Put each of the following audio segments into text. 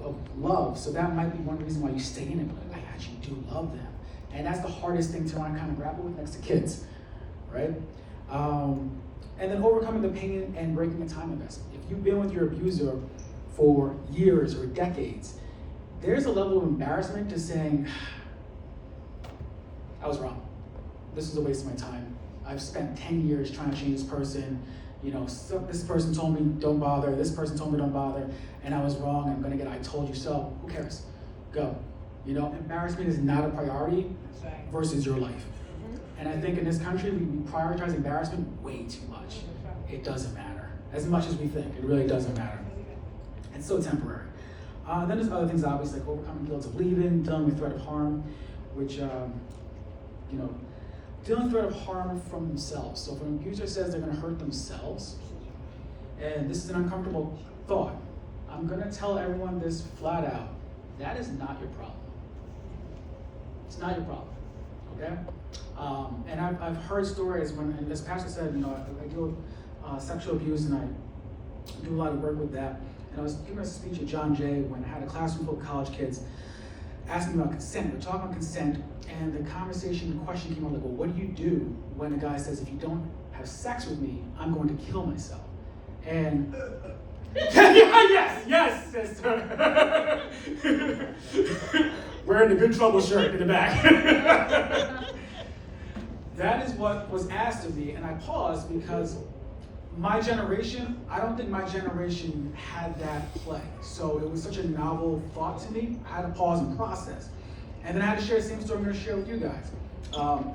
of love, so that might be one reason why you stay in it, but I actually do love them. And that's the hardest thing to kind of grapple with next to kids, right? And then overcoming the pain and breaking the time investment. If you've been with your abuser for years or decades, there's a level of embarrassment to saying, I was wrong. This is a waste of my time. I've spent 10 years trying to change this person. You know, so this person told me don't bother, this person told me don't bother, and I was wrong, I'm gonna get I told you so. Who cares? Go. You know, embarrassment is not a priority versus your life. And I think in this country, we prioritize embarrassment way too much. It doesn't matter. As much as we think, it really doesn't matter. It's so temporary. Then there's other things, obviously, like overcoming guilt of leaving, dealing with threat of harm, which, you know, dealing with threat of harm from themselves. So if an abuser says they're gonna hurt themselves, and this is an uncomfortable thought, I'm gonna tell everyone this flat out, that is not your problem. It's not your problem, okay? And I've heard stories when, and this pastor said, you know, I deal with sexual abuse and I do a lot of work with that. And I was giving a speech at John Jay when I had a classroom full of college kids asking me about consent. We're talking about consent, and the question came up like, well, what do you do when a guy says, if you don't have sex with me, I'm going to kill myself? And yes, sister. Wearing the good trouble shirt in the back. That is what was asked of me, and I paused because my generation, I don't think my generation had that play. So it was such a novel thought to me. I had to pause and process. And then I had to share the same story I'm gonna share with you guys.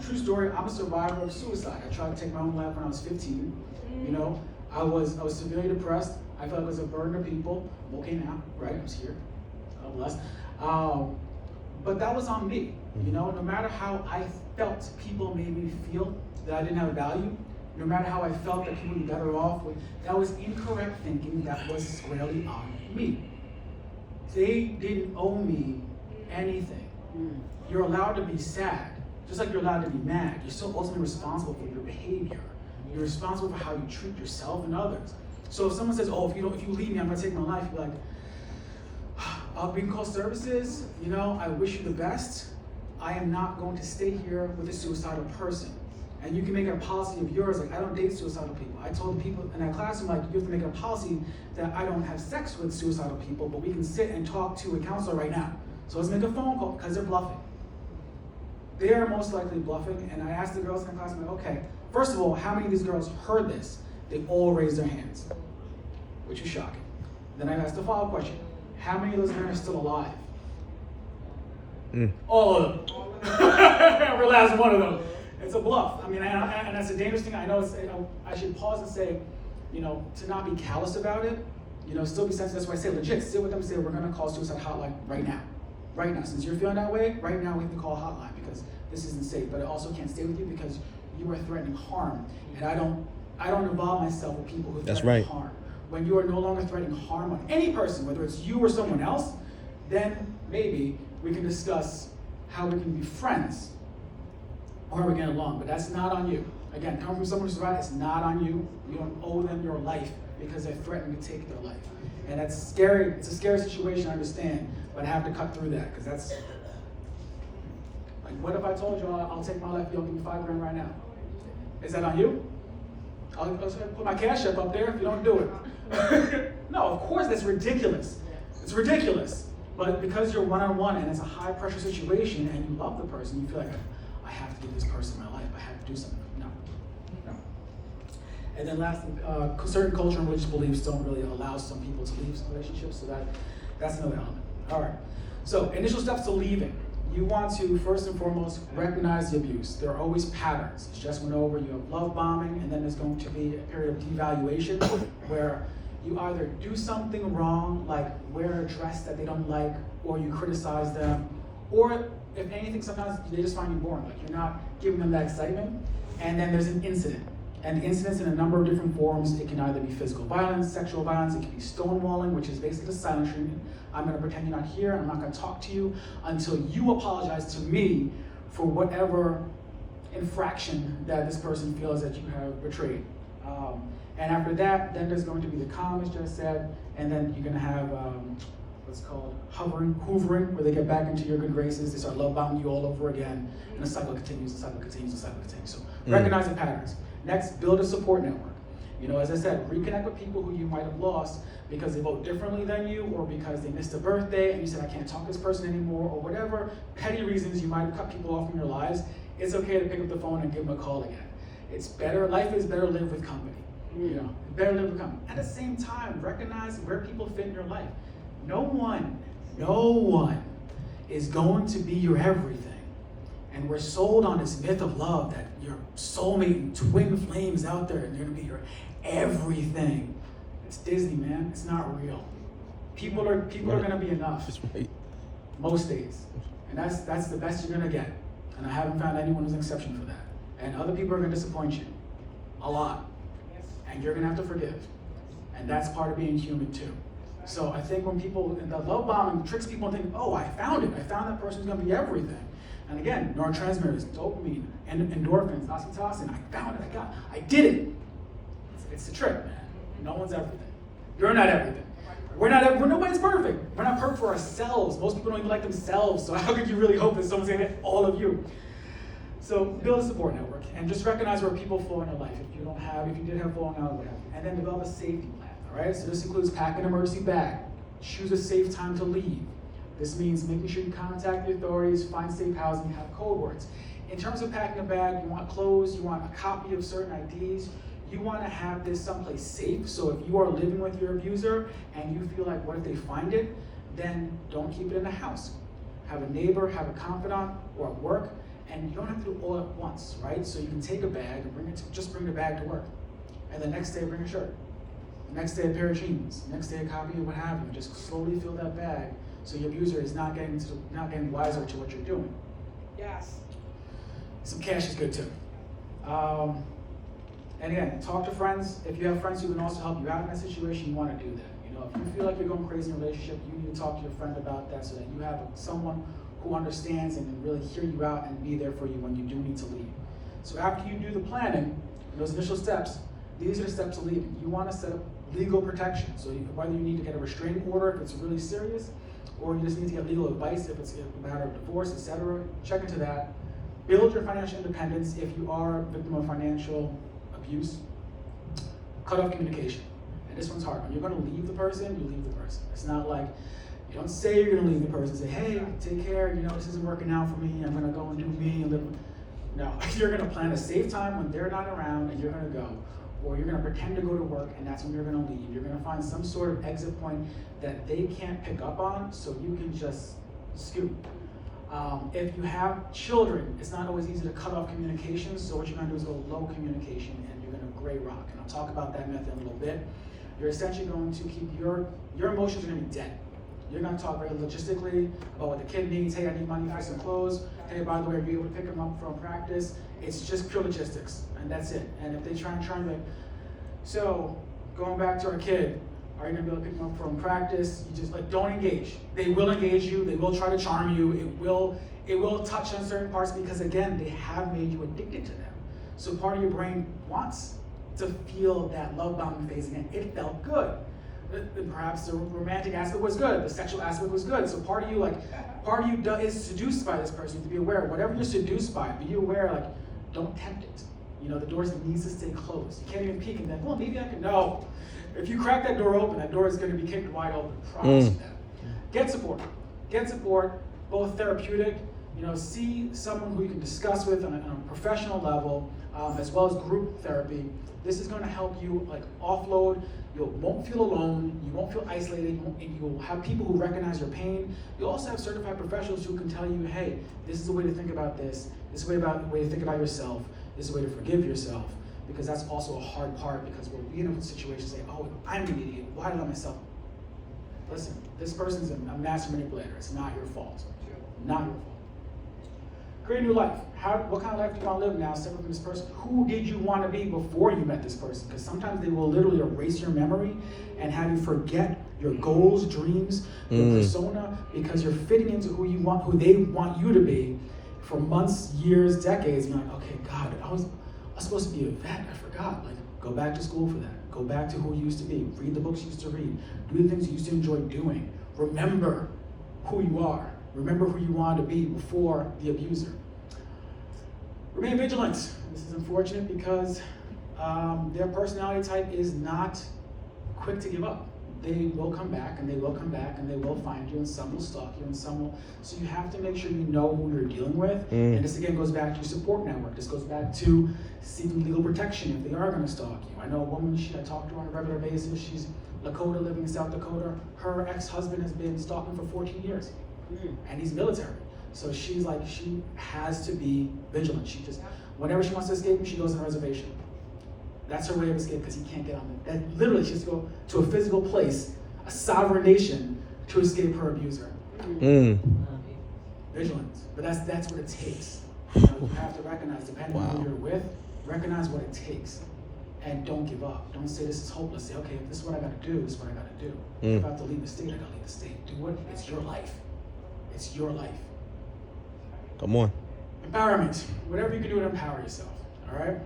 True story, I'm a survivor of suicide. I tried to take my own life when I was 15. You know, I was severely depressed. I felt like I was a burden to people. I'm okay now, right? I'm here, God bless. But that was on me. You know, no matter how I felt people made me feel that I didn't have value, no matter how I felt that people would be better off, that was incorrect thinking that was squarely on me. They didn't owe me anything. You're allowed to be sad, just like you're allowed to be mad. You're still ultimately responsible for your behavior. You're responsible for how you treat yourself and others. So if someone says, oh, if you leave me, I'm gonna take my life, you're like, we can call services, you know, I wish you the best. I am not going to stay here with a suicidal person. And you can make it a policy of yours, like I don't date suicidal people. I told the people in that classroom, like you have to make it a policy that I don't have sex with suicidal people, but we can sit and talk to a counselor right now. So let's make a phone call, because they're bluffing. They are most likely bluffing, and I asked the girls in the class, I'm like, okay, first of all, how many of these girls heard this? They all raised their hands, which is shocking. Then I asked the follow-up question, how many of those men are still alive? All of them. Every last one of them. It's a bluff. I mean, and that's a dangerous thing. I know I should pause and say, you know, to not be callous about it, you know, still be sensitive. That's why I say legit, sit with them and say, we're going to call suicide hotline right now. Right now. Since you're feeling that way, right now we have to call a hotline because this isn't safe. But I also can't stay with you because you are threatening harm. And I don't involve myself with people who threaten harm. When you are no longer threatening harm on any person, whether it's you or someone else, then maybe we can discuss how we can be friends or how we get along, but that's not on you. Again, coming from someone who's right, it's not on you. You don't owe them your life because they're threatening to take their life. And that's scary. It's a scary situation, I understand, but I have to cut through that because that's, like, what if I told you I'll take my life, you'll give me $5 grand right now? Is that on you? I'll put my cash up there if you don't do it. No, of course, that's ridiculous. It's ridiculous. But because you're one-on-one and it's a high-pressure situation and you love the person, you feel like, I have to give this person my life. I have to do something. No. And then lastly, certain cultural and religious beliefs don't really allow some people to leave relationships, so that's another element. All right. So initial steps to leaving. You want to, first and foremost, recognize the abuse. There are always patterns. As Jess went over, you have love bombing, and then there's going to be a period of devaluation where you either do something wrong, like wear a dress that they don't like, or you criticize them, or if anything, sometimes they just find you boring, like you're not giving them that excitement, and then there's an incident. And the incidents in a number of different forms. It can either be physical violence, sexual violence, it can be stonewalling, which is basically the silent treatment. I'm gonna pretend you're not here, I'm not gonna talk to you until you apologize to me for whatever infraction that this person feels that you have betrayed. And after that, then there's going to be the calm, as Jess said, and then you're gonna have what's called hoovering, where they get back into your good graces, they start love bombing you all over again, and the cycle continues, the cycle continues, the cycle continues. So recognize the patterns. Next, build a support network. As I said, reconnect with people who you might have lost because they vote differently than you, or because they missed a birthday and you said, I can't talk to this person anymore, or whatever petty reasons you might have cut people off from your lives. It's okay to pick up the phone and give them a call again. It's better, life is better lived with company. Better live with company. At the same time, recognize where people fit in your life. No one is going to be your everything. And we're sold on this myth of love that your soulmate and twin flames out there and they're gonna be your everything. It's Disney, man. It's not real. People are gonna be enough. Right. Most days. And that's the best you're gonna get. And I haven't found anyone who's an exception for that. And other people are gonna disappoint you. A lot. And you're gonna have to forgive. And that's part of being human too. So I think when people, the love bombing tricks people and think, oh, I found it. I found that person's gonna be everything. And again, neurotransmitters, dopamine, endorphins, oxytocin, I found it, I did it. It's the trick, man. No one's everything. You're not everything. Nobody's perfect. We're not perfect for ourselves. Most people don't even like themselves, so how could you really hope that someone's gonna hit all of you? So build a support network and just recognize where people fall in your life. If you did have falling out, whatever. And then develop a safety plan, all right? So this includes pack an emergency bag, choose a safe time to leave. This means making sure you contact the authorities, find safe housing, have code words. In terms of packing a bag, you want clothes, you want a copy of certain IDs, you want to have this someplace safe. So if you are living with your abuser and you feel like, what if they find it? Then don't keep it in the house. Have a neighbor, have a confidant, or at work, and you don't have to do it all at once, right? So you can take a bag and just bring the bag to work. And the next day, bring a shirt. The next day, a pair of jeans. The next day, a copy of what have you. Just slowly fill that bag so your abuser is not getting wiser to what you're doing. Yes. Some cash is good too. And again, talk to friends. If you have friends who can also help you out in that situation, you want to do that. If you feel like you're going crazy in a relationship, you need to talk to your friend about that so that you have someone who understands and can really hear you out and be there for you when you do need to leave. So after you do the planning, those initial steps, these are the steps to leaving. You want to set up legal protection. So whether you need to get a restraining order if it's really serious, or you just need to get legal advice if it's a matter of divorce, etc. Check into that. Build your financial independence if you are a victim of financial abuse. Cut off communication. And this one's hard. When you're going to leave the person, you leave the person. It's not like, you don't say you're going to leave the person. Say, hey, take care, this isn't working out for me. I'm going to go and do me and live. No, you're going to plan a safe time when they're not around and you're going to go. Or you're going to pretend to go to work and that's when you're going to leave. You're going to find some sort of exit point that they can't pick up on so you can just scoot. If you have children, it's not always easy to cut off communication, so what you're going to do is go low communication and you're going to gray rock. And I'll talk about that method in a little bit. You're essentially going to keep your emotions are going to be dead. You're going to talk very logistically about what the kid needs. Hey, I need money for some clothes. Hey, by the way, are you able to pick them up from practice? It's just pure logistics, and that's it. And if they try and like, so going back to our kid, are you going to be able to pick them up from practice? You just don't engage. They will engage you. They will try to charm you. It will touch on certain parts because again, they have made you addicted to them. So part of your brain wants to feel that love bombing phase again. It felt good. Perhaps the romantic aspect was good. The sexual aspect was good. So part of you is seduced by this person. You have to be aware. Whatever you're seduced by, be aware. Don't tempt it. The doors needs to stay closed. You can't even peek and then, well, maybe I can. No. If you crack that door open, that door is going to be kicked wide open. Promise you that. Get support. Get support, both therapeutic. See someone who you can discuss with on a professional level, as well as group therapy. This is going to help you offload. You won't feel alone. You won't feel isolated. You'll have people who recognize your pain. You also have certified professionals who can tell you, hey, this is a way to think about this. This is a way to think about yourself. This is a way to forgive yourself. Because that's also a hard part because we'll be in a situation say, oh, I'm an idiot. Why did I let myself? Listen, this person's a master manipulator. It's not your fault. Not your fault. Create a new life. What kind of life do you want to live now separate from this person? Who did you want to be before you met this person? Because sometimes they will literally erase your memory and have you forget your goals, dreams, your persona, because you're fitting into who they want you to be for months, years, decades. And you're like, okay, God, I was supposed to be a vet. I forgot. Go back to school for that. Go back to who you used to be. Read the books you used to read. Do the things you used to enjoy doing. Remember who you are. Remember who you want to be before the abuser. Remain vigilant. This is unfortunate because their personality type is not quick to give up. They will come back and they will come back and they will find you, and some will stalk you and some will. So you have to make sure you know who you're dealing with. And this again goes back to your support network. This goes back to seeking legal protection if they are going to stalk you. I know a woman, I talk to her on a regular basis. She's Lakota, living in South Dakota. Her ex-husband has been stalking for 14 years. And he's military. So she's like, she has to be vigilant. She just, whenever she wants to escape him, she goes on a reservation. That's her way of escape because he can't get on it. That literally, she has to go to a physical place, a sovereign nation, to escape her abuser. Vigilant. But that's what it takes. You have to recognize, depending on who you're with, recognize what it takes. And don't give up. Don't say this is hopeless. Say, okay, if this is what I gotta do, this is what I gotta do. If I have to leave the state, I gotta leave the state. Do what? It's your life. It's your life. Come on. Empowerment. Whatever you can do to empower yourself. All right?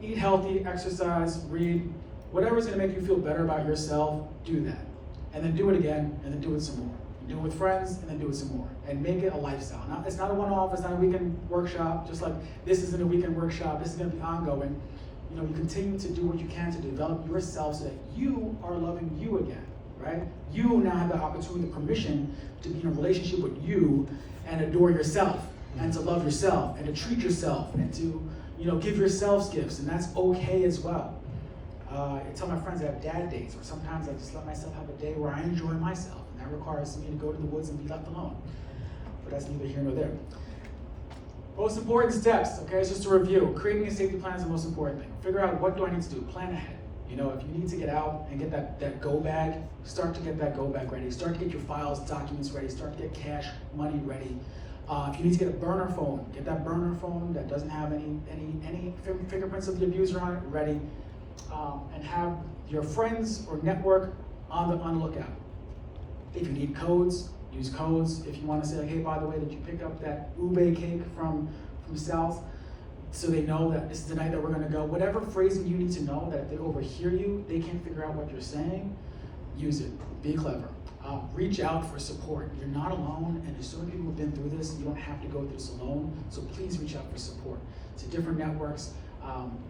Eat healthy, exercise, read. Whatever's going to make you feel better about yourself, do that. And then do it again, and then do it some more. Do it with friends, and then do it some more. And make it a lifestyle. It's not a one-off. It's not a weekend workshop. Just like this isn't a weekend workshop. This is going to be ongoing. You continue to do what you can to develop yourself so that you are loving you again. Right? You now have the opportunity, the permission to be in a relationship with you and adore yourself and to love yourself and to treat yourself and to, give yourselves gifts, and that's okay as well. I tell my friends I have dad days, or sometimes I just let myself have a day where I enjoy myself, and that requires me to go to the woods and be left alone. But that's neither here nor there. Most important steps, okay, it's just a review. Creating a safety plan is the most important thing. Figure out, what do I need to do? Plan ahead. If you need to get out and get that go bag, start to get that go bag ready. Start to get your files, documents ready. Start to get cash, money ready. If you need to get a burner phone, get that burner phone that doesn't have any fingerprints of the abuser on it ready. And have your friends or network on the lookout. If you need codes, use codes. If you want to say, like, hey, by the way, did you pick up that ube cake from South? So they know that this is the night that we're going to go. Whatever phrasing you need to know, that if they overhear you, they can't figure out what you're saying, use it. Be clever. Reach out for support. You're not alone, and there's so many people who've been through this. You don't have to go through this alone, so please reach out for support to different networks,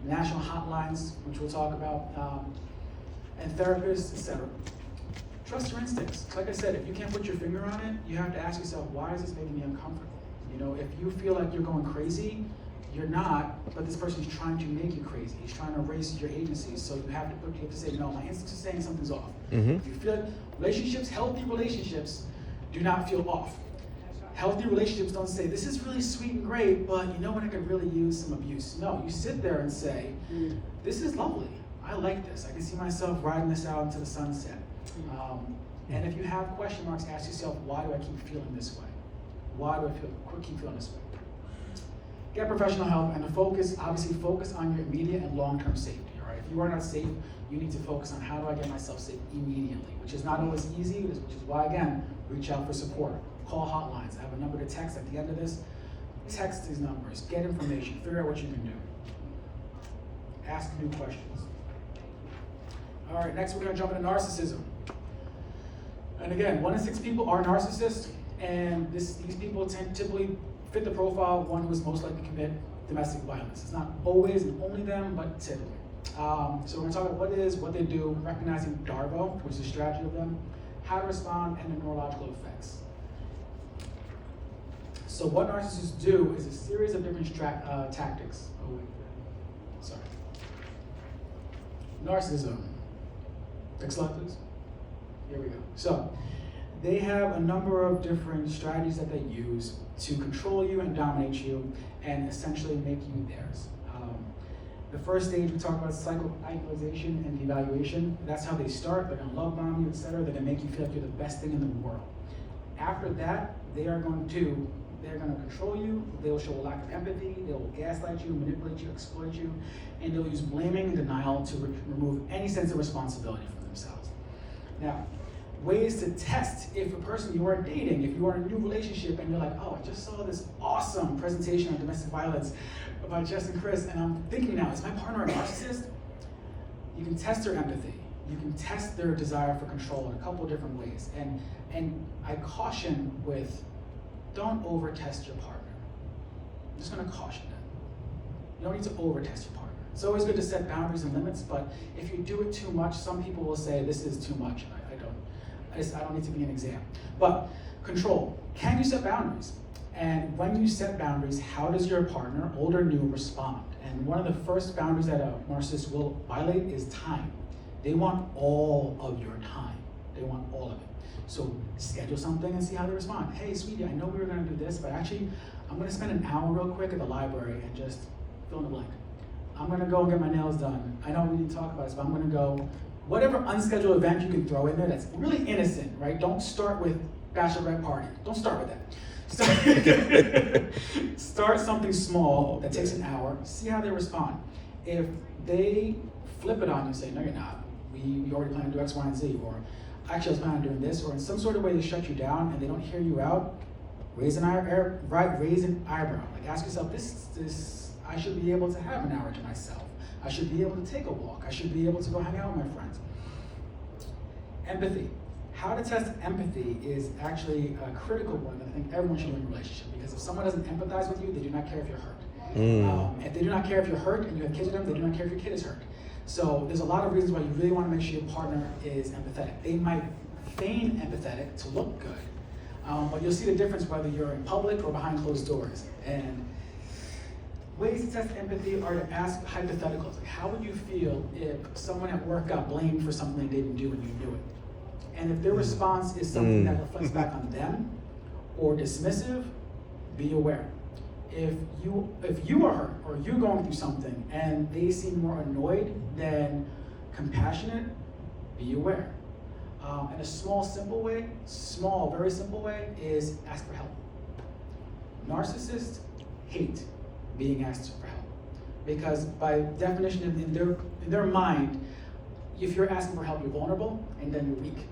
national hotlines, which we'll talk about, and therapists, etc. Trust your instincts. Like I said, if you can't put your finger on it, you have to ask yourself, why is this making me uncomfortable? If you feel like you're going crazy, you're not, but this person is trying to make you crazy. He's trying to erase your agency. So you have to say, no, my instincts are saying something's off. If you feel like healthy relationships do not feel off. Healthy relationships don't say, this is really sweet and great, but you know what, I could really use some abuse. No, you sit there and say, this is lovely. I like this. I can see myself riding this out into the sunset. And if you have question marks, ask yourself, why do I keep feeling this way? Why do I keep feeling this way? Get professional help, and obviously focus on your immediate and long-term safety, all right? If you are not safe, you need to focus on, how do I get myself safe immediately, which is not always easy, which is why, again, reach out for support. Call hotlines. I have a number to text at the end of this. Text these numbers, get information, figure out what you can do. Ask new questions. All right, next we're gonna jump into narcissism. And again, 1 in 6 people are narcissists, and these people typically fit the profile of one who is most likely to commit domestic violence. It's not always and only them, but typically. So we're going to talk about what it is, what they do, recognizing DARVO, which is a strategy of them, how to respond, and the neurological effects. So what narcissists do is a series of different tactics. Oh, wait. Sorry. Narcissism. Next slide, please. Here we go. So they have a number of different strategies that they use to control you and dominate you and essentially make you theirs. The first stage we talk about psycho-idealization and devaluation. That's how they start. They're going to love bomb you, etc. They're going to make you feel like you're the best thing in the world. After that, they're going to control you. They will show a lack of empathy. They will gaslight you, manipulate you, exploit you, and they'll use blaming and denial to remove any sense of responsibility from themselves. Now, ways to test if a person you are dating, if you are in a new relationship and you're like, oh, I just saw this awesome presentation on domestic violence by Jess and Chris, and I'm thinking now, is my partner a narcissist? You can test their empathy. you can test their desire for control in a couple of different ways. And I caution with, don't over-test your partner. I'm just gonna caution that. You don't need to over-test your partner. It's always good to set boundaries and limits, but if you do it too much, some people will say, this is too much, and I don't need to be an exam. But control, can you set boundaries? And when you set boundaries, how does your partner, old or new, respond? And one of the first boundaries that a narcissist will violate is time. They want all of your time. They want all of it. So schedule something and see how they respond. Hey, sweetie, I know we were gonna do this, but actually, I'm gonna spend an hour real quick at the library and just fill in the blank. I'm gonna go and get my nails done. I know we didn't talk about this, but I'm gonna go, whatever unscheduled event you can throw in there that's really innocent, right? Don't start with bachelorette party. Don't start with that. Start something small that takes an hour, see how they respond. If they flip it on you and say, no, you're not, we already planned to do X, Y, and Z, or actually I was planning on doing this, or in some sort of way they shut you down and they don't hear you out, raise an eyebrow. Like ask yourself, this, I should be able to have an hour to myself. I should be able to take a walk. I should be able to go hang out with my friends. Empathy. How to test empathy is actually a critical one that I think everyone should learn in a relationship, because if someone doesn't empathize with you, they do not care if you're hurt. If they do not care if you're hurt and you have kids with them, they do not care if your kid is hurt. So there's a lot of reasons why you really want to make sure your partner is empathetic. They might feign empathetic to look good, but you'll see the difference whether you're in public or behind closed doors. And ways to test empathy are to ask hypotheticals. Like, how would you feel if someone at work got blamed for something they didn't do and you knew it? And if their response is something that reflects back on them or dismissive, be aware. If you are hurt or you're going through something and they seem more annoyed than compassionate, be aware. And a very simple way is ask for help. Narcissists hate being asked for help, because by definition in their mind, if you're asking for help, you're vulnerable and then you're weak.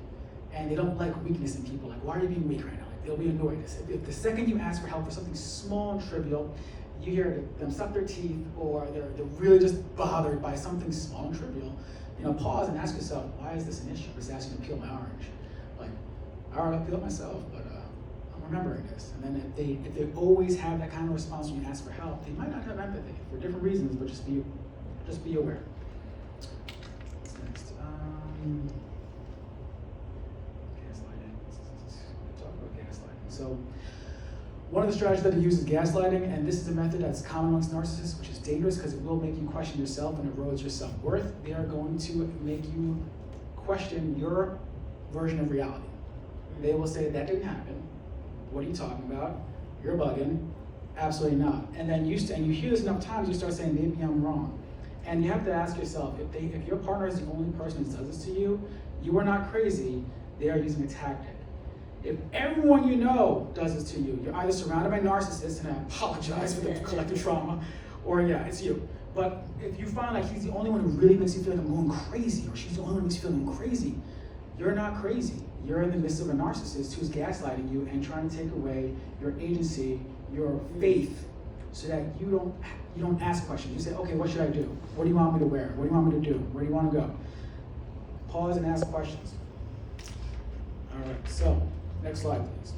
And they don't like weakness in people. Like, why are you being weak right now? Like, they'll be annoyed. If the second you ask for help for something small and trivial, you hear them suck their teeth, or they're really just bothered by something small and trivial, pause and ask yourself, why is this an issue? I'm just asking to peel my orange. Like, I already peeled myself, but I'm remembering this. And then if they always have that kind of response when you ask for help, they might not have empathy for different reasons, but just be aware. What's next? So one of the strategies that they use is gaslighting, and this is a method that's common amongst narcissists, which is dangerous because it will make you question yourself and erodes your self-worth. They are going to make you question your version of reality. They will say, that didn't happen. What are you talking about? You're bugging. Absolutely not. And then you hear this enough times, you start saying, maybe I'm wrong. And you have to ask yourself, if your partner is the only person who does this to you, you are not crazy, they are using a tactic. If everyone you know does this to you, you're either surrounded by narcissists, and I apologize for the collective trauma, or yeah, it's you. But if you find like he's the only one who really makes you feel like I'm going crazy, or she's the only one who makes you feel like I'm crazy, you're not crazy. You're in the midst of a narcissist who's gaslighting you and trying to take away your agency, your faith, so that you don't ask questions. You say, okay, what should I do? What do you want me to wear? What do you want me to do? Where do you want to go? Pause and ask questions. All right, so next slide, please.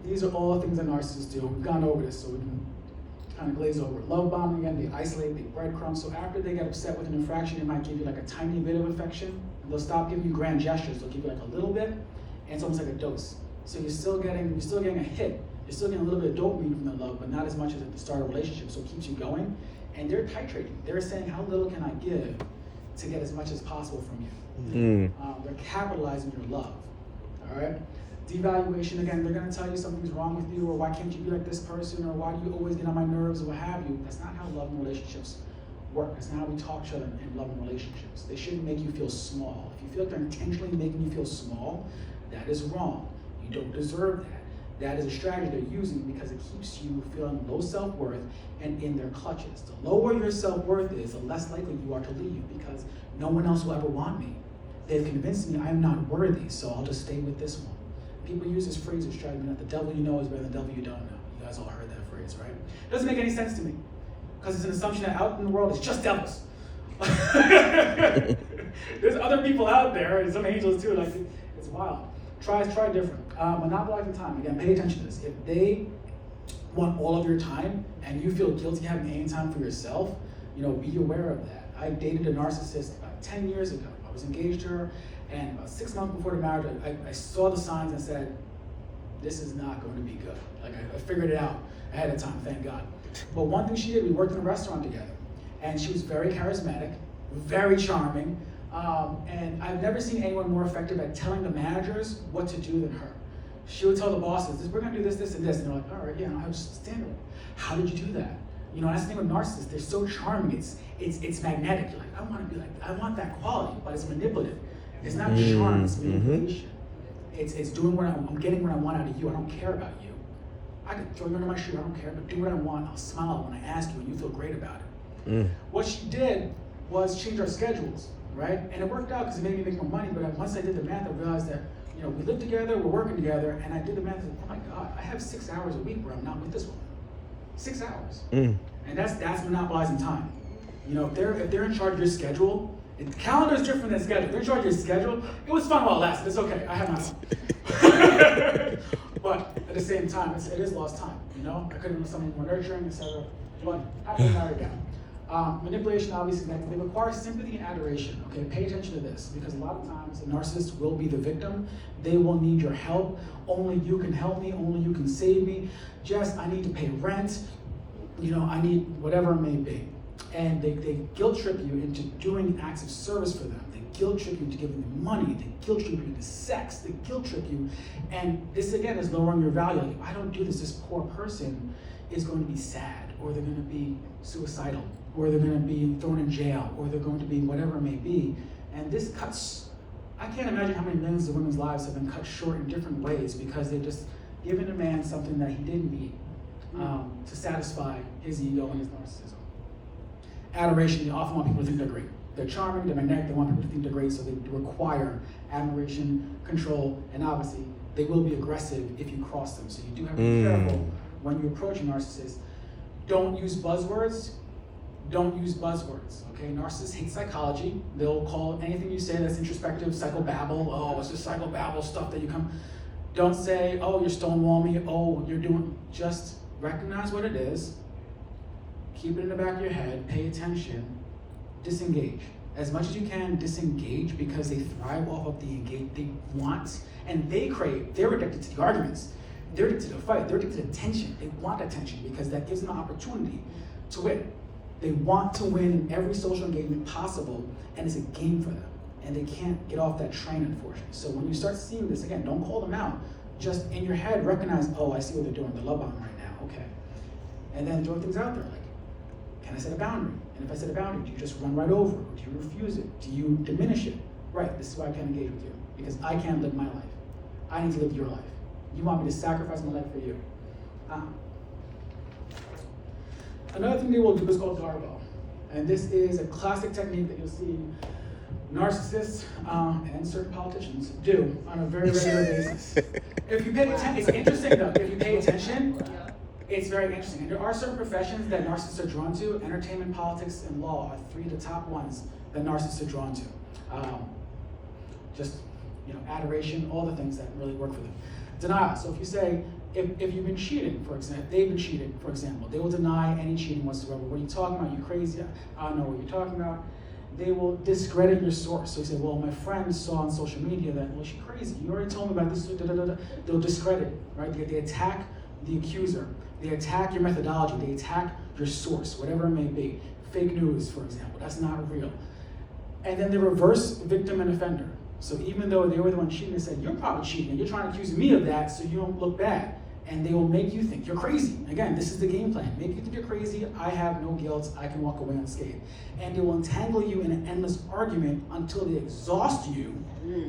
These are all things that narcissists do. We've gone over this, so we can kind of glaze over it. Love bombing again, they isolate, they breadcrumb. So after they get upset with an infraction, they might give you like a tiny bit of affection. They'll stop giving you grand gestures. They'll give you like a little bit, and it's almost like a dose. So you're still getting a hit. You're still getting a little bit of dopamine from the love, but not as much as at the start of a relationship, so it keeps you going. And they're titrating. They're saying, how little can I give to get as much as possible from you? They're capitalizing your love, all right? Devaluation, again, they're gonna tell you something's wrong with you, or why can't you be like this person, or why do you always get on my nerves, or what have you. That's not how love and relationships work. That's not how we talk to each other in love and relationships. They shouldn't make you feel small. If you feel like they're intentionally making you feel small, that is wrong. You don't deserve that. That is a strategy they're using because it keeps you feeling low self-worth and in their clutches. The lower your self-worth is, the less likely you are to leave, because no one else will ever want me. They've convinced me I'm not worthy, so I'll just stay with this one. People use this phrase of strategy, that the devil you know is better than the devil you don't know. You guys all heard that phrase, right? It doesn't make any sense to me. because it's an assumption that out in the world it's just devils. There's other people out there, and some angels too. Like it's wild. Try different. Monopolize your time. Again, pay attention to this. If they want all of your time and you feel guilty having any time for yourself, be aware of that. I dated a narcissist about 10 years ago. I was engaged to her, and about 6 months before the marriage, I saw the signs and said, this is not going to be good. Like I figured it out ahead of time, thank God. But one thing she did, we worked in a restaurant together, and she was very charismatic, very charming, and I've never seen anyone more effective at telling the managers what to do than her. She would tell the bosses, we're gonna do this, this, and this, and they're like, all right, I was just standing there. How did you do that? That's the thing with narcissists, they're so charming, it's magnetic. You're like, I want to be like, I want that quality, but it's manipulative. It's not charm, it's manipulation. It's doing what I'm getting what I want out of you. I don't care about you. I could throw you under my shoe, I don't care, but do what I want. I'll smile when I ask you and you feel great about it. What she did was change our schedules, right? And it worked out because it made me make more money, but once I did the math, I realized that, we live together, we're working together, and I did the math, and oh my God, I have 6 hours a week where I'm not with this woman. 6 hours. And that's monopolizing time. If they're in charge of your schedule, the calendar is different than schedule. If they're in charge of your schedule, it was fun while it lasted. It's okay. I have my own. But at the same time, it is lost time. I could have been someone more nurturing, etc. But I can narrow it down. Manipulation, obviously, they require sympathy and adoration. Okay, pay attention to this, because a lot of times a narcissist will be the victim. They will need your help. Only you can help me. Only you can save me. Jess, I need to pay rent. I need whatever it may be. And they guilt trip you into doing acts of service for them. They guilt trip you into giving them money. They guilt trip you into sex. They guilt trip you. And this, again, is lowering your value. Like, if I don't do this, this poor person is going to be sad, or they're going to be suicidal, or they're going to be thrown in jail, or they're going to be whatever it may be. And this cuts, I can't imagine how many millions of women's lives have been cut short in different ways because they've just given a man something that he didn't need to satisfy his ego and his narcissism. Adoration, you often want people to think they're great. They're charming, they're magnetic, they want people to think they're great, so they require admiration, control, and obviously they will be aggressive if you cross them. So you do have to be careful when you approach a narcissist. Don't use buzzwords. Don't use buzzwords, okay? Narcissists hate psychology. They'll call anything you say that's introspective psychobabble. Oh, it's just psychobabble stuff that you come. Don't say, oh, you're stonewalling me. Oh, you're doing. Just recognize what it is. Keep it in the back of your head. Pay attention. Disengage. As much as you can, disengage, because they thrive off of the engage. They want, and they crave, they're addicted to the arguments. They're addicted to the fight. They're addicted to attention. They want attention because that gives them an opportunity to win. They want to win in every social engagement possible, and it's a game for them. And they can't get off that train, unfortunately. So when you start seeing this, again, don't call them out. Just in your head, recognize, oh, I see what they're doing. They're love bombing right now, okay. And then throw things out there, like, can I set a boundary? And if I set a boundary, do you just run right over it? Or do you refuse it? Do you diminish it? Right, this is why I can't engage with you. Because I can't live my life. I need to live your life. You want me to sacrifice my life for you. Another thing they will do is called Darbo. And this is a classic technique that you'll see narcissists and certain politicians do on a very regular basis. If you pay attention, it's interesting though. If you pay attention, it's very interesting. And there are certain professions that narcissists are drawn to. Entertainment, politics, and law are 3 of the top ones that narcissists are drawn to. Adoration, all the things that really work for them. Denial. So if you say, if you've been cheating, for example, they've been cheating, for example, they will deny any cheating whatsoever. What are you talking about? You crazy? I don't know what you're talking about. They will discredit your source. So you say, well, my friend saw on social media that, well, she's crazy. You already told me about this. They'll discredit, right? They attack the accuser. They attack your methodology. They attack your source, whatever it may be. Fake news, for example. That's not real. And then they reverse victim and offender. So even though they were the one cheating, they said, you're probably cheating, and you're trying to accuse me of that so you don't look bad. And they will make you think you're crazy. Again, this is the game plan. Make you think you're crazy, I have no guilt, I can walk away unscathed. And they will entangle you in an endless argument until they exhaust you,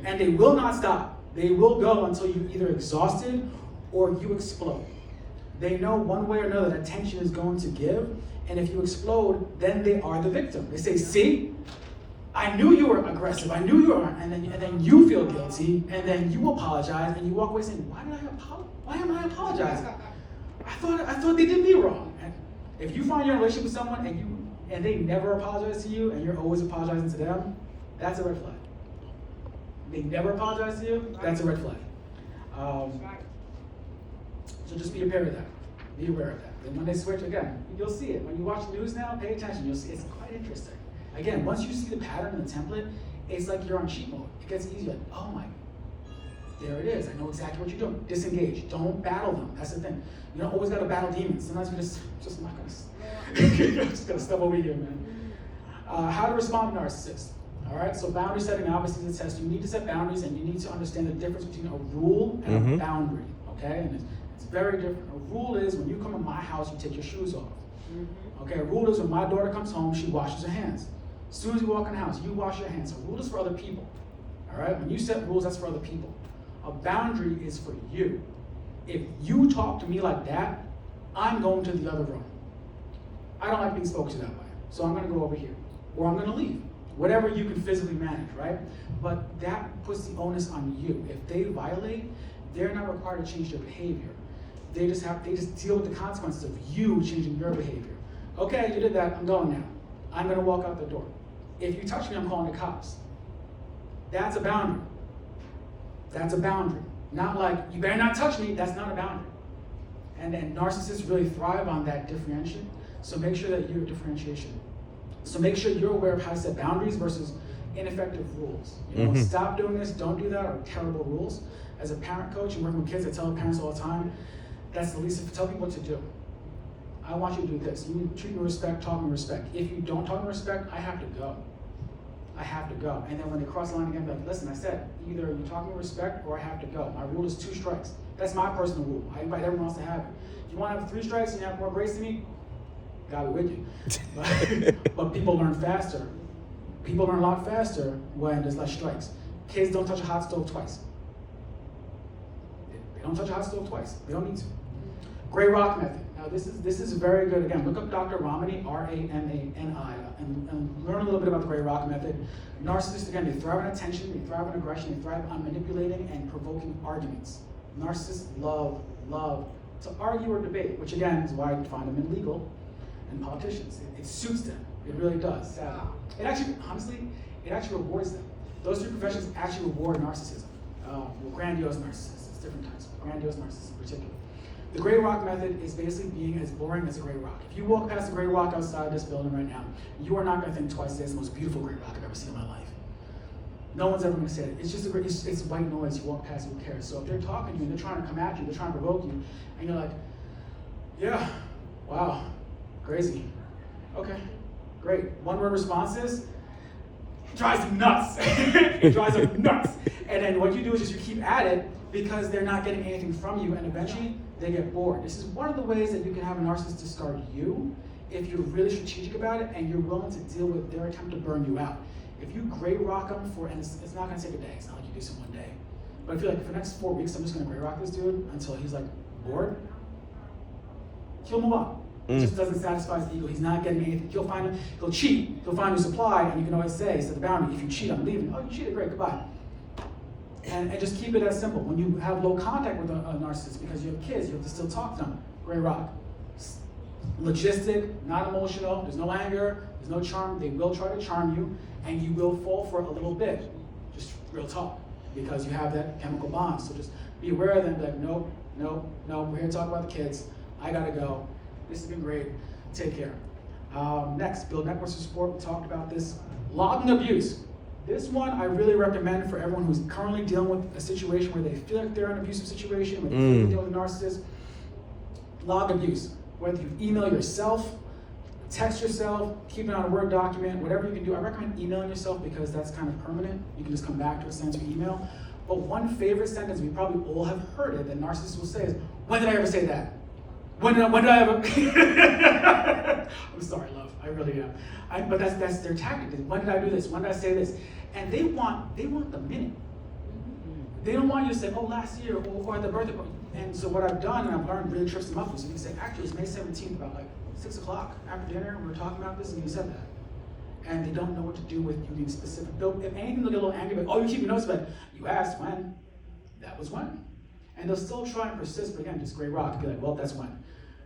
and they will not stop. They will go until you're either exhausted or you explode. They know one way or another that tension is going to give, and if you explode, then they are the victim. They say, see? I knew you were aggressive. I knew you were, and then you feel guilty, and then you apologize, and you walk away saying, "Why am I apologizing? I thought they did me wrong." And If you find you're in a relationship with someone and they never apologize to you and you're always apologizing to them, that's a red flag. They never apologize to you, that's a red flag. So just be aware of that. Be aware of that. And when they switch, again, you'll see it. When you watch the news now, pay attention. You'll see it's quite interesting. Again, once you see the pattern and the template, it's like you're on cheat mode. It gets easier. Oh my, there it is. I know exactly what you're doing. Disengage. Don't battle them. That's the thing. You don't always got to battle demons. Sometimes you just not gonna. Just gonna step over here, man. How to respond to narcissists. All right. So boundary setting obviously is a test. You need to set boundaries, and you need to understand the difference between a rule and a boundary. Okay. And it's very different. A rule is when you come to my house, you take your shoes off. Okay. A rule is when my daughter comes home, she washes her hands. As soon as you walk in the house, you wash your hands. A rule is for other people. All right. When you set rules, that's for other people. A boundary is for you. If you talk to me like that, I'm going to the other room. I don't like being spoken to that way. So I'm going to go over here. Or I'm going to leave. Whatever you can physically manage, right? But that puts the onus on you. If they violate, they're not required to change their behavior. They just deal with the consequences of you changing your behavior. Okay, you did that, I'm going now. I'm going to walk out the door. If you touch me, I'm calling the cops. That's a boundary. That's a boundary. Not like, you better not touch me, that's not a boundary. And narcissists really thrive on that differentiation. So make sure that you're differentiation. So make sure you're aware of how to set boundaries versus ineffective rules. You know, stop doing this, don't do that, or terrible rules. As a parent coach and working with kids, I tell parents all the time, that's the least, tell people what to do. I want you to do this. You need to treat me with respect, talk with respect. If you don't talk with respect, I have to go. I have to go. And then when they cross the line again, be like, listen, I said, either you talk with respect or I have to go. My rule is 2 strikes. That's my personal rule. I invite everyone else to have it. If you want to have 3 strikes and you have more grace than me, God be with you. But people learn faster. People learn a lot faster when there's less strikes. Kids don't touch a hot stove twice. They don't touch a hot stove twice. They don't need to. Gray rock method. Now this is very good. Again, look up Dr. Ramani, R-A-M-A-N-I, and learn a little bit about the gray rock method. Narcissists, again, they thrive on attention, they thrive on aggression, they thrive on manipulating and provoking arguments. Narcissists love to argue or debate, which again is why you find them in legal and politicians. It suits them. It really does. It actually, honestly, it actually rewards them. Those 3 professions actually reward narcissism. Grandiose narcissists, it's different types, but grandiose narcissists in particular. The gray rock method is basically being as boring as a gray rock. If you walk past a gray rock outside this building right now, you are not going to think twice that's the most beautiful gray rock I've ever seen in my life. No one's ever going to say it. It's just it's white noise. You walk past, who cares? So if they're talking to you and they're trying to come at you, they're trying to provoke you, and you're like, yeah, wow, crazy. Okay, great. One-word responses, it drives them nuts. It drives them nuts. And then what you do is just you keep at it because they're not getting anything from you, and eventually they get bored. This is one of the ways that you can have a narcissist discard you if you're really strategic about it and you're willing to deal with their attempt to burn you out. If you gray rock them and it's not going to take a day. It's not like you do this in one day. But I feel like for the next 4 weeks, I'm just going to gray rock this dude until he's like bored. He'll move on. It just doesn't satisfy his ego. He's not getting anything. He'll cheat. He'll find new supply, and you can always say, set the boundary. If you cheat, I'm leaving. Oh, you cheated, great, goodbye. And just keep it as simple. When you have low contact with a narcissist because you have kids, you have to still talk to them. Gray rock. Logistic, not emotional, there's no anger, there's no charm. They will try to charm you, and you will fall for it a little bit. Just real talk, because you have that chemical bond. So just be aware of them, be like, no, we're here to talk about the kids. I gotta go. This has been great. Take care. Next, build networks of support. We talked about this. Logging abuse. This one I really recommend for everyone who's currently dealing with a situation where they feel like they're in an abusive situation, where they feel like they're dealing with a narcissist. Log abuse. Whether you email yourself, text yourself, keep it on a Word document, whatever you can do. I recommend emailing yourself because that's kind of permanent. You can just come back to it, send it to email. But one favorite sentence, we probably all have heard it, that narcissists will say is, when did I ever say that? When did I ever? I'm sorry, love. I really am. But that's their tactic. When did I do this? When did I say this? And they want the minute. They don't want you to say, oh, last year, or the birthday. And so what I've done, and I've learned, really trips them up, is you can say, actually, it's May 17th, about like 6 o'clock after dinner, we were talking about this, and you said that. And they don't know what to do with you being specific. If anything, they'll get a little angry, but, oh, you keep your notes, but you asked when. That was when. And they'll still try and persist, but again, just gray rock. Be like, well, that's when.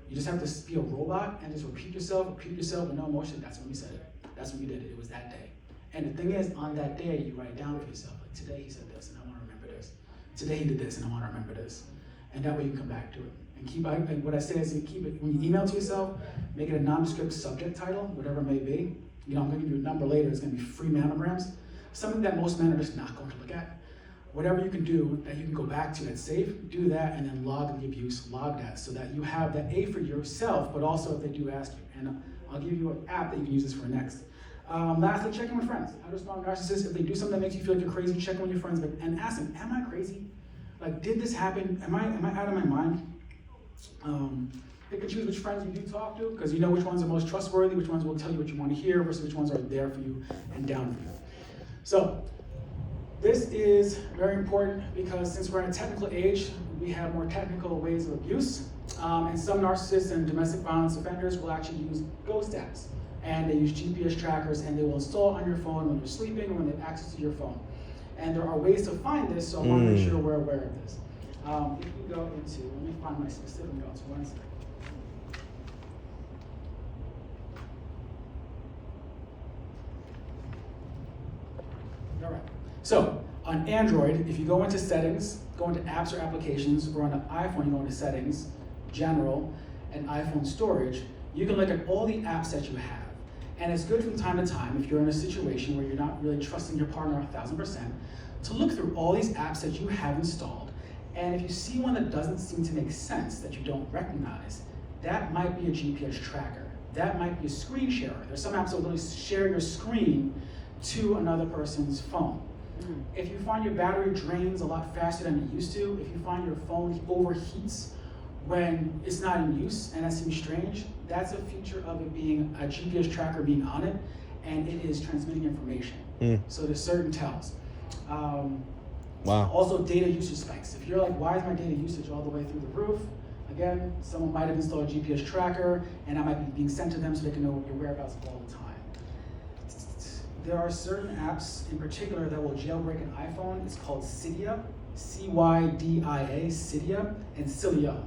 You just have to be a robot and just repeat yourself with no emotion. That's when you said it. That's when you did it. It was that day. And the thing is, on that day, you write it down for yourself. Like, today he said this, and I want to remember this. Today he did this, and I want to remember this. And that way you can come back to it. And what I say is, you keep it, when you email to yourself, make it a nondescript subject title, whatever it may be. You know, I'm going to give you a number later. It's going to be free mammograms. Something that most men are just not going to look at. Whatever you can do that you can go back to that's safe, do that, and then log the abuse, log that, so that you have that A for yourself, but also if they do ask you. And I'll give you an app that you can use this for next. Lastly, check in with friends. How to respond to narcissists. If they do something that makes you feel like you're crazy, check in with your friends and ask them, am I crazy? Like, did this happen? Am I out of my mind? Pick and choose which friends you do talk to, because you know which ones are most trustworthy, which ones will tell you what you want to hear, versus which ones are there for you and down for you. So, this is very important because since we're in a technical age, we have more technical ways of abuse. And some narcissists and domestic violence offenders will actually use ghost apps. And they use GPS trackers, and they will install it on your phone when you're sleeping or when they have access to your phone. And there are ways to find this, so I want to make sure we're aware of this. If you go into, let me find my specific notes, 1 second. All right. So on Android, if you go into settings, go into apps or applications, or on an iPhone, you go into settings, general, and iPhone storage, you can look at all the apps that you have. And it's good from time to time, if you're in a situation where you're not really trusting your partner 1,000%, to look through all these apps that you have installed. And if you see one that doesn't seem to make sense, that you don't recognize, that might be a GPS tracker. That might be a screen sharer. There's some apps that will literally share your screen to another person's phone. If you find your battery drains a lot faster than it used to, if you find your phone overheats when it's not in use, and that seems strange, that's a feature of it being a GPS tracker being on it, and it is transmitting information. So there's certain tells. Wow. Also, data usage spikes. If you're like, why is my data usage all the way through the roof? Again, someone might have installed a GPS tracker, and that might be being sent to them so they can know your whereabouts all the time. There are certain apps in particular that will jailbreak an iPhone. It's called Cydia, C-Y-D-I-A, Cydia, and Cilio.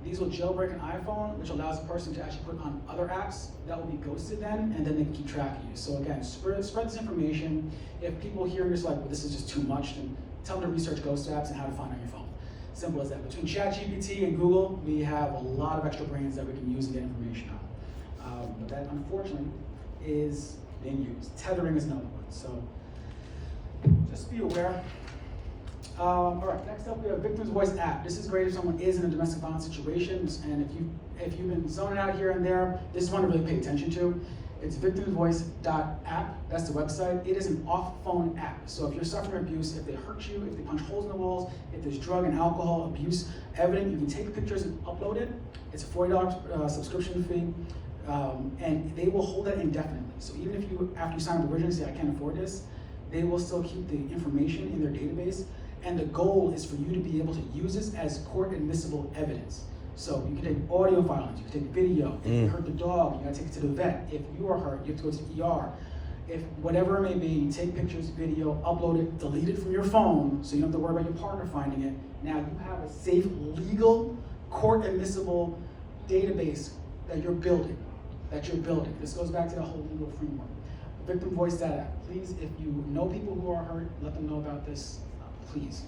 These will jailbreak an iPhone, which allows a person to actually put on other apps that will be ghosted then, and then they can keep track of you. So again, spread this information. If people hear you're like, well, this is just too much, then tell them to research ghost apps and how to find on your phone. Simple as that. Between ChatGPT and Google, we have a lot of extra brains that we can use and get information on. But that, unfortunately, is being used. Tethering is another one. So just be aware. All right, next up we have Victim's Voice app. This is great if someone is in a domestic violence situation, and if you've been zoning out here and there, this is one to really pay attention to. It's victimsvoice.app. That's the website. It is an off-phone app. So if you're suffering abuse, if they hurt you, if they punch holes in the walls, if there's drug and alcohol abuse evident, you can take pictures and upload it. It's a $40 subscription fee, and they will hold that indefinitely. So even if you, after you sign up originally, say I can't afford this, they will still keep the information in their database. And the goal is for you to be able to use this as court admissible evidence. So you can take audio filings, you can take video. If you hurt the dog, you gotta take it to the vet. If you are hurt, you have to go to the ER. If whatever it may be, you take pictures, video, upload it, delete it from your phone, so you don't have to worry about your partner finding it. Now you have a safe, legal, court admissible database that you're building. This goes back to the whole legal framework. Victim Voice app. Please, if you know people who are hurt, let them know about this. Please.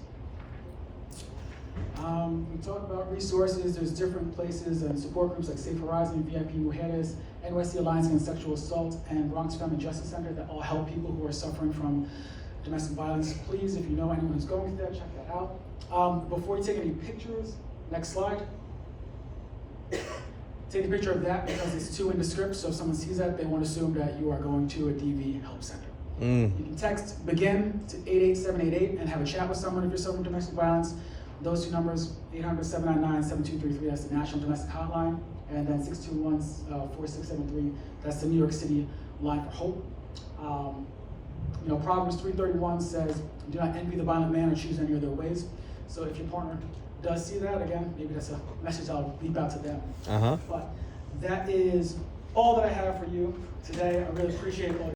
We talked about resources. There's different places and support groups like Safe Horizon, VIP Mujeres, NYC Alliance Against Sexual Assault, and Bronx Family Justice Center that all help people who are suffering from domestic violence. Please, if you know anyone who's going through that, check that out. Before you take any pictures, next slide. Take a picture of that because it's too in the script, so if someone sees that, they won't assume that you are going to a DV help center. You can text BEGIN to 88788 and have a chat with someone if you're suffering domestic violence. Those two numbers, 800-799-7233, that's the National Domestic Hotline, and then 621-4673, that's the New York City line for hope. Proverbs 3:31 says, do not envy the violent man or choose any of their ways. So if your partner does see that, again, maybe that's a message I'll leap out to them. But that is all that I have for you today. I really appreciate all